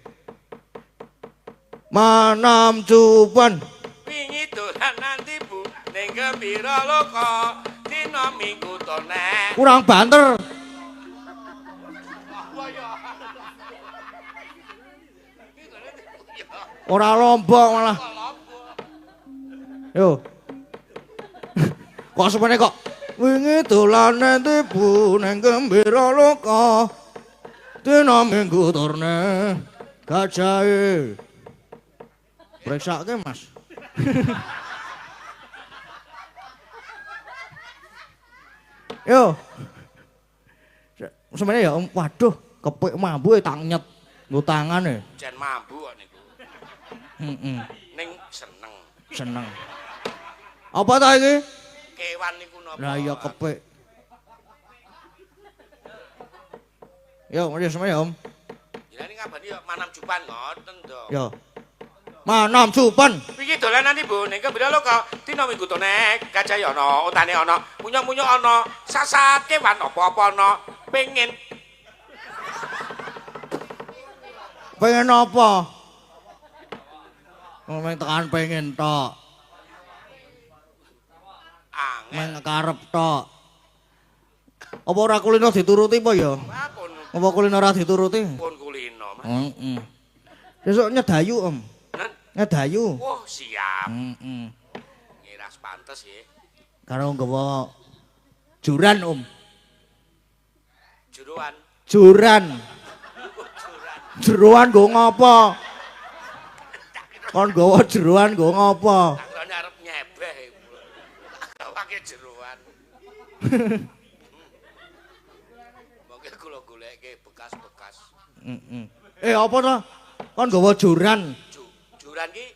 Manam cupan. Wingi dolan nanti Bu ning gembira loko dina minggu tone. Kurang banter. Ora lombok malah. Yo. Kok semene kok wingi dolane tibu ning gembira loko dina minggu turne gajahe. Preksake Mas. Yo. Semene ya Om, waduh, kepik mambu tak nyet nggo tangane. Jan mambu kok niku. Heeh. Ning seneng. Seneng. Apa ta iki? Kewan niku napa? Lah iya kepik. Yo, wis semene Om. Jenenge ngabani yo manam jupan ngoten to. Yo. Manam cupan. Iki dolan nanti Bu ning gembira loko dina minggu tone gajah ana, utane ana, munyuk-munyuk ana, sasat kewan apa-apa ana, pengen Pengen apa? Ngomong tekan pengen tok. angel. Meng karep tok. Apa ora kulino dituruti apa ya? Wah, pun Apa kulino ora dituruti? kulino, Mas. Heeh. Besok nyedayu, Om. Nen, Nyedayu. wah siap. Heeh. Ngiras pantes ya. Karo nggawa juran, Om. Juruan. Juran. Jeroan nggo ngopo? Kon nggawa jeroan nggo ngopo? Tanggane arep nyebeh. Gawake jeroan. Monggo kula goleke bekas-bekas. Heeh. Apa to? Kon nggawa juran, Juran ki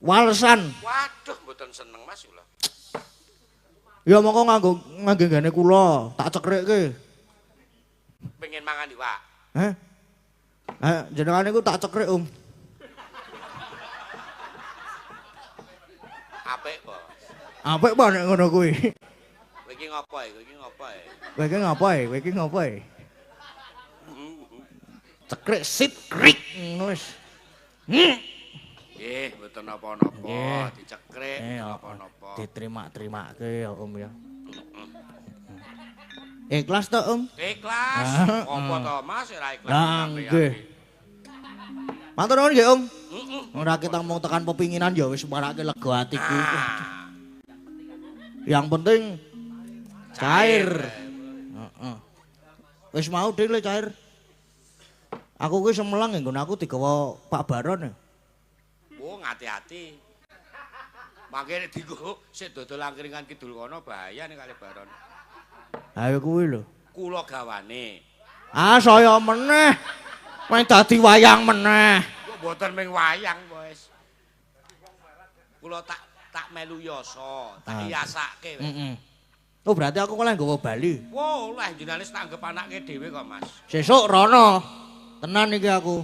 walesan. waduh mboten seneng Mas kula. Ya mongko nganggo gane kula, tak cekrikke. Pengen mangan iwak. Heh. Jenengan niku tak cekrik, Om. Apik, Bos. Apik apa nek ngono kuwi? Kowe iki ngopo e? Kowe iki ngopo e? Kowe iki ngopo e? Kowe iki ngopo e? Cekrik sit krik ngono wis. Nggih, mboten napa-napa, Nggih. dicekrek napa-napa. Diterima-terimake ya, Om ya. Ikhlas to, Om? Ikhlas. Apa to, Mas? Ora ikhlas. Lah, sampeyan nggih. iki. Matur nuwun nggih, Om. Heeh. Ora kita mau tekan pepinginan ya wis marake lega atiku. Ah, Yang penting cair. Heeh. Wis mau dhewe cair. Aku ki semelang nggon aku digawa Pak Baron. oh ngati-ati. Mangke nek dienggo sik dodol angkringan kidul kono bahaya ning Kali Baron. Ha kuwi lho. Kula gawane. Ah saya meneh. Main dadi wayang meneh. Kok mboten ming wayang, wis. Kula tak melu yasa, tak hiasake. Heeh. Oh berarti aku oleh nggawa Bali. Wo, lah jenenge tak anggap anake dhewe kok, Mas. Sesuk rono. Tenan iki aku.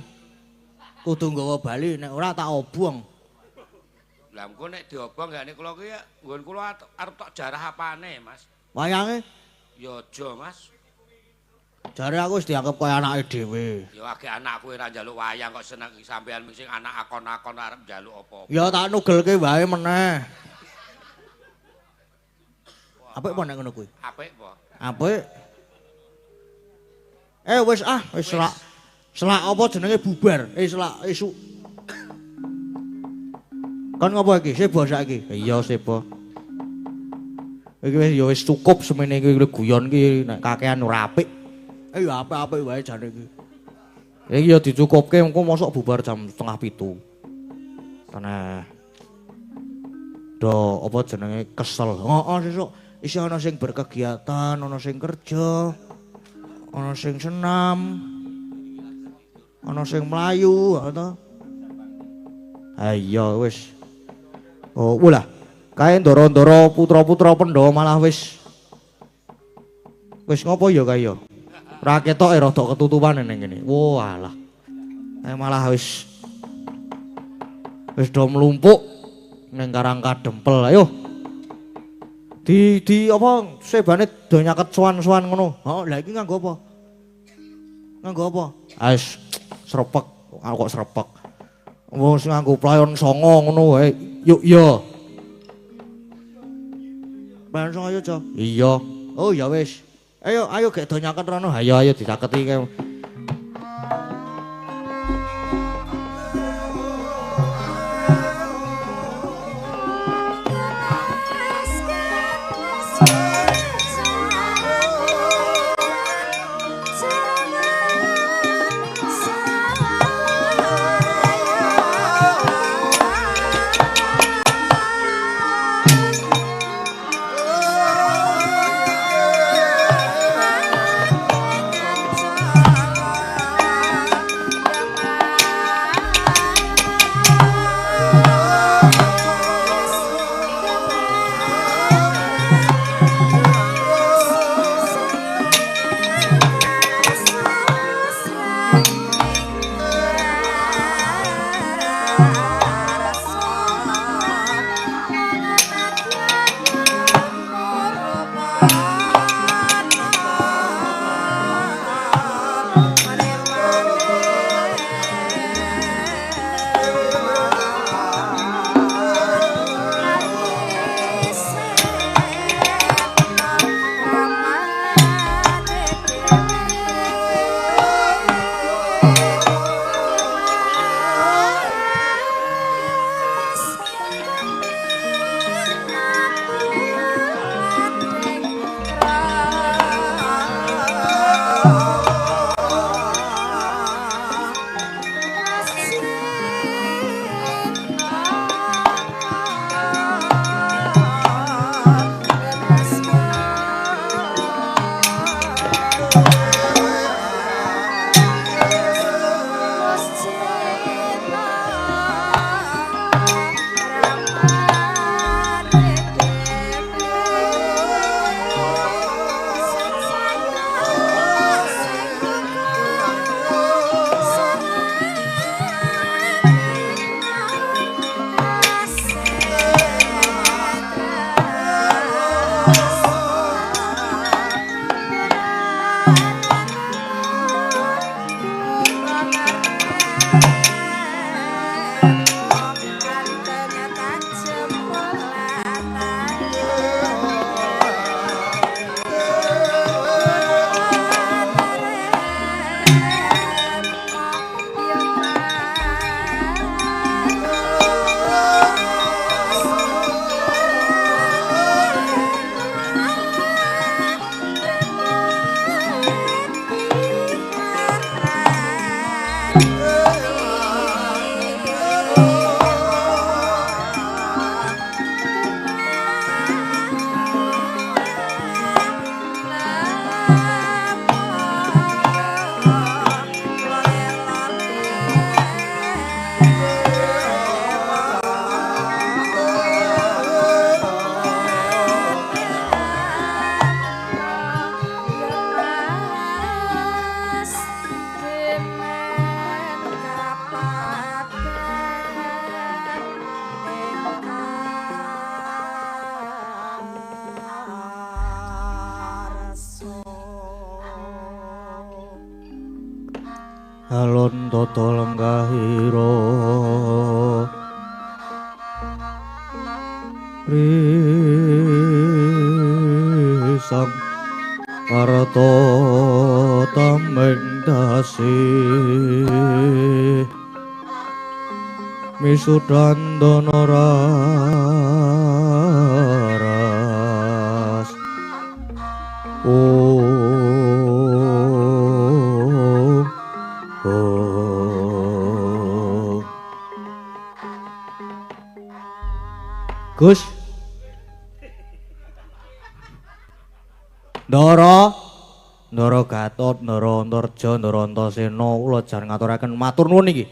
Kudu nggawa Bali nek ora tak obong. Lah engko nek diobong gane kula ki nggon kula arep tok jarah apane, Mas. Wayange Ya aja, Mas. jare aku wis dianggep kaya anake dhewe. Ya akeh anakku ora njaluk wayang kok seneng sampean sing anak akon-akon arep njaluk apa. Ya tak nugelke wae meneh. Apik apa nek ngono kuwi? Apik apa? Apik. Wis selak apa jenenge bubar. Selak esuk. Kon ngopo iki? Sebo saiki. Iya sebo. Iki wis ya wis cukup semene iki guyon iki nek kakean ora apik. Ya apik-apik wae jane iki. Iki ya dicukupke engko mosok bubar jam 6:30. Tanah. Do apa jenenge kesel. Heeh sesuk isih ana sing berkegiatan, ana sing kerja, ana sing senam, ana sing mlayu, ngono. Ayo wis. Oh, ulah. Kae ndoro-ndoro putra-putra Pandhawa malah wis ngopo ya kae ya. Ora ketoke rada ketutupan ning kene. Wo alah. Kae malah wis do mlumpuk ning Karang Kadempel. Ayo. Di apa sebane do nyaket sowan-sowan ngono. Heeh, lha iki nganggo apa? Nganggo apa? Ais srepek. Kok srepek. Wong sing nganggo playon songo ngono wae. Yuk ya. Playon songo yo, Jo. Iya. Oh ya wis. Ayo gek do nyaket rono. Ayo dicaketi kae. Thank you. alon tata lenggahira risang arta tameng dasih misudan dana raras Gus Ndara Gatot, Ndara Antarja, Ndara Antasena kula jan ngaturaken matur nuwun niki.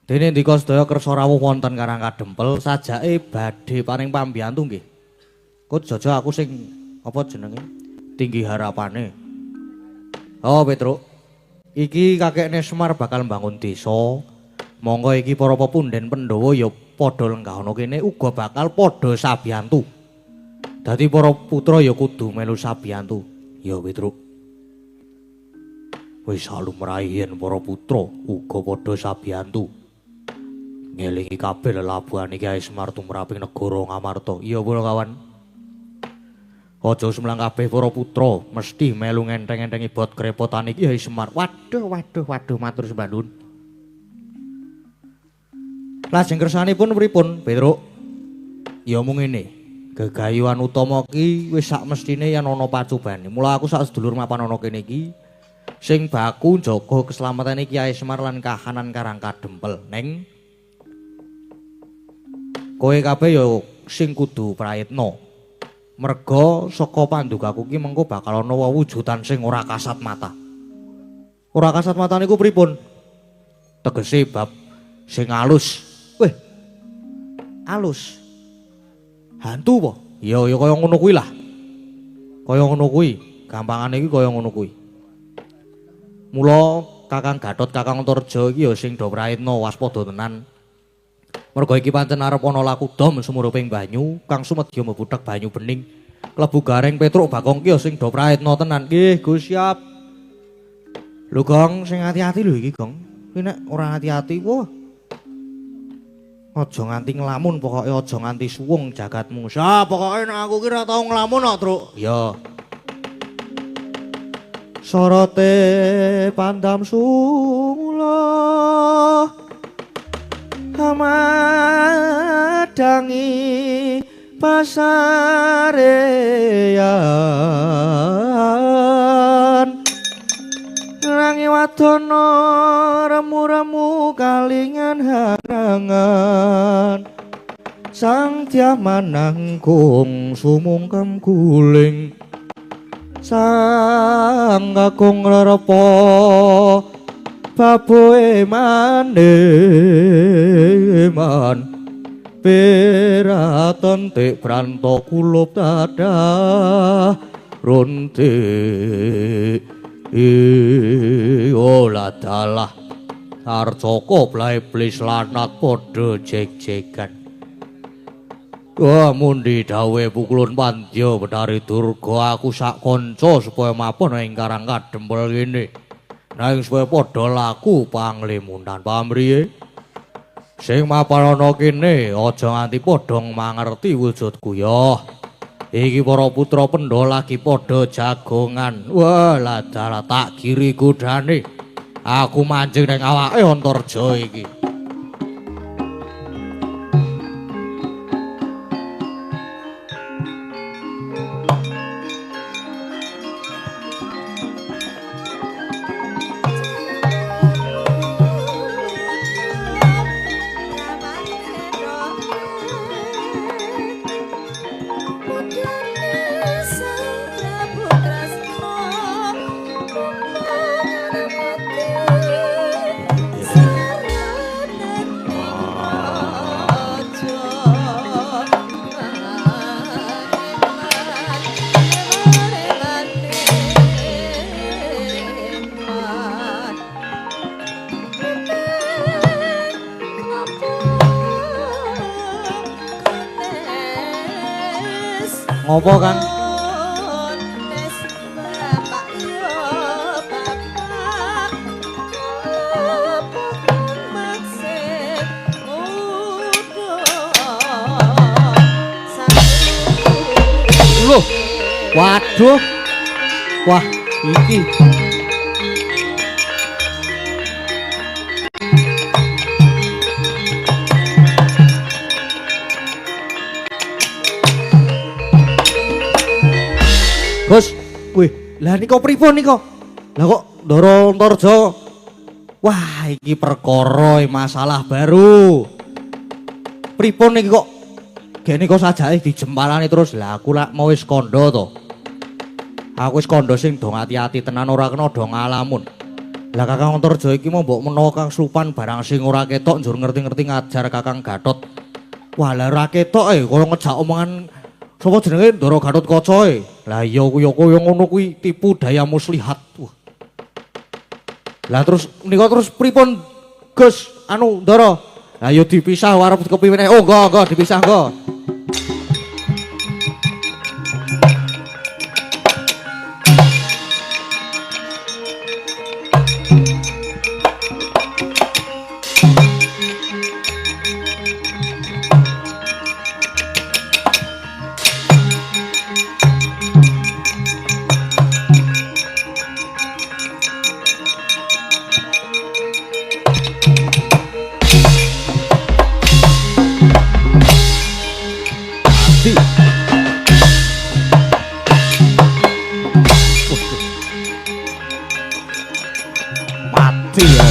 Dene ndika sedaya kersa rawuh wonten Karang Kadempel sajake badhe paring pambiyantu nggih. Kok jaja aku sing apa jenenge? Tinggi harapane. Oh, Petruk. Iki kakekne Semar bakal mbangun desa. Monggo iki para pepunden Pandhawa ya padha lenggahana kene uga bakal padha sabiyantu. Dadi para putra ya kudu melu sabiyantu. Ya Petruk. Wis lumrahe yen para putra uga padha sabiyantu. Ngelingi kabeh lelabuhan iki ae Semar tumraping negara Ngamarta. Iya para kawan. Aja semlang kabeh para putra mesti melu ngenteng-entengi bot kerepotan iki ae Semar. Waduh matur sembah nuwun. Lajeng kersanipun pripun, Petruk? Ya mung ngene. Gegayuhan utama ki wis sak mestine yen ana pacobane. Mula aku sak sedulur mapan ana kene iki sing baku njaga keslametane Kyai Semar lan kahanan Karang Kadempel. Neng kowe kabeh ya sing kudu prayitna. Merga saka pandugaku ki mengko bakal ana wewujudan sing ora kasat mata. Ora kasat mata niku pripun? Tegese bab sing alus. Weh. Alus. Hantu po? Ya kaya ngono kuwi lah. Kaya ngono kuwi, gampangane iki kaya ngono kuwi. Mula Kakang Gatot, Kakang Antarja iki ya sing do prayitna waspada tenan. Merga iki pancen arep ana laku dom sumuruping banyu kang sumedya mbuthek banyu bening. Klebu Gareng Petruk Bagong ki ya sing do prayitna tenan. Nggih, Gus siap. Lho Gong, sing ati-ati lho iki, Gong. Kuwi nek ora ati-ati, wah. Aja nganti nglamun, pokoke aja nganti suwung jagatmu. Sa, pokoke nek aku ki ora tau nglamun kok, Truk. Ya. Sorote pandam sula amadangi pasareyan rangi wadono remu-remu kalingan harangan sang tiamanangkung sumungkem guling sang kakung rerepa baboe maneman peraton tik pranto kulup dadah runtik olah dalah Arjoko blai blis lanat podo jek-jekan. Wah mundi dawe pukulun pandya Betari Durga aku sak kanca supaya mapun ing Karang Kadempel kene. Nanging supaya padha laku panglimunan pamriye. Sing mapan ana kene aja nganti padha mangerti wujudku ya. Iki para putra Pendha lagi padha jagongan. Wah ladala tak kiri kudane. Aku mancing ning awake Antarja iki. Ngopo Kang? Waduh. Wah, iki. Gus, wih, lah niko pripun niko? Lah kok Ndara Antarja? Wah, iki perkara masalah baru. Pripun niki kok gene kok sajake dijempalani terus. Lah aku lak mau wis kandha to. Aku wis kandha sing do ati-ati tenan ora kena do ngalamun. Lah Kakang Antarja iki mau mbok menawa Kang Supan barang sing ora ketok njur ngerti-ngerti ngajar Kakang Gatot. Wah, lah ora ketok kaya ngejak omongan sapa jenenge Ndara Gatotkaca e. Lah iya kuwi kaya ngono kuwi tipu daya muslihat. Wah. Lah terus menika terus pripun Gus? Anu Ndara. Lah yo dipisah arep kepiye. Oh, enggak dipisah enggak. Mati ya.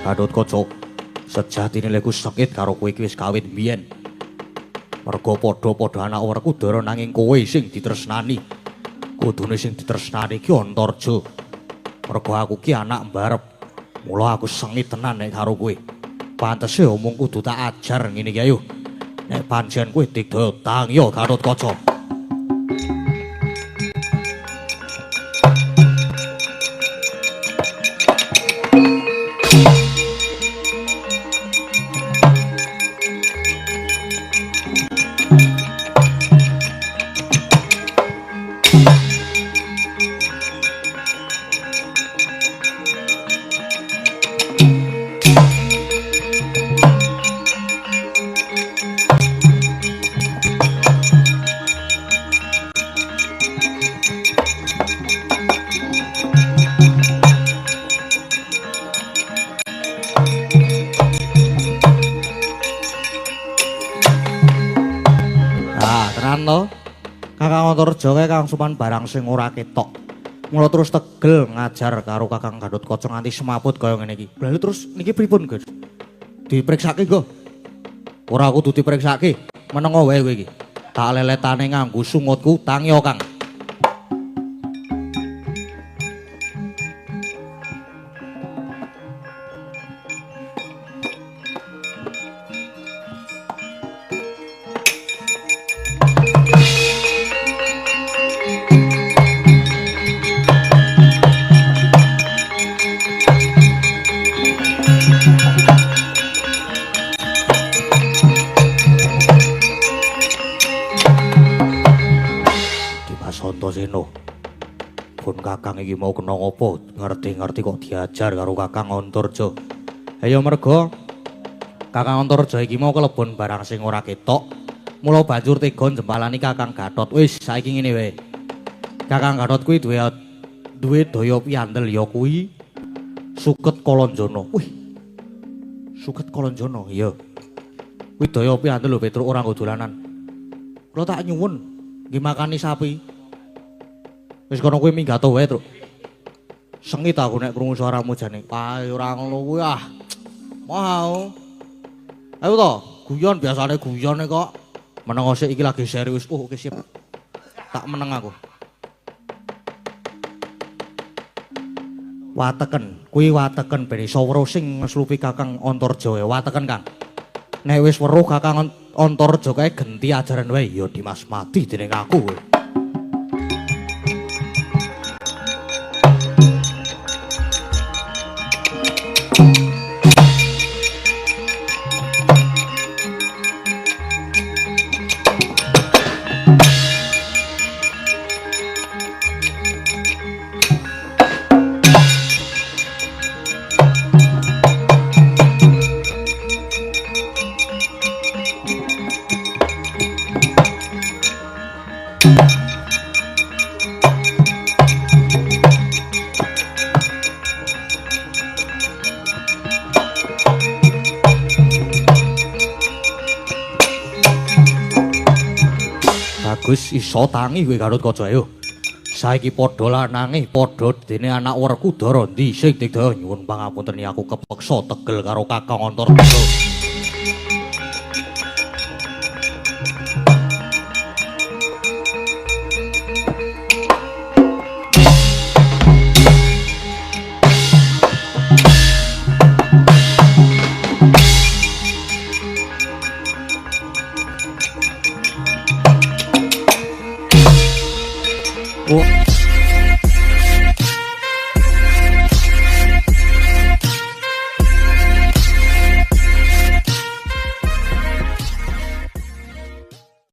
Gatotkaca, sejatine lek ku sengit karo kowe iki wis kawit mbiyen. Merga padha-padha anak werku Dara nanging kowe sing ditresnani. Kudune sing ditresnani iki Antarja. Merga aku ki anak mbarep. Mula aku sengit tenan nek karo kowe. Pantese omong kudu tak ajar ngene iki ayo. Nek pancen kowe digdotang ya Gatotkaca. Kakang Antarja kae Kang Supan barang sing ora ketok. Mula terus tegel ngajar karo Kakang Gatotkaca nganti semaput kaya ngene iki. Lha terus niki pripun, Gus? Dipriksake nggo? Ora kudu dipriksake. Menengo wae kowe iki. Tak leletane nganggo sungutku tangya, Kang. Antasena. Pun Kakang iki mau kena ngopo? Ngerti-ngerti kok diajar karo Kakang Antarja. Ya merga Kakang Antarja iki mau kelebon barang sing ora ketok. Mula banjur tega jempalani Kakang Gatot. Wis saiki ngene wae. Kakang Gatot kuwi duwe daya piandel ya kuwi Suket Kalanjana. Wih. Suket Kalanjana, iya. Kuwi daya piandel lho Petruk ora nggo dolanan. Kula tak nyuwun nggih makani sapi. Wis kono kuwi minggato wae, Truk. Sengit aku nek krungu suaramu jane. Ayo ora ngono kuwi ah. Mau. Ayo to, guyon biasane guyone kok. Meneng sik iki lagi serius. Oh, oke siap. Tak meneng aku. Wateken, kuwi wateken ben iso weruh sing ngeslupi Kakang Antarja. Wateken, Kang. Nek wis weruh Kakang Antarja kae genti ajaran wae ya Dimas mati dening aku kowe. Bagus iso tangi kowe Garutkaca ayo. Saiki padha lanange padha dene anak Werkudara dhisik Digdaya nyuwun pangapunten aku kepeksa tegel karo Kakang Antarja. Oh.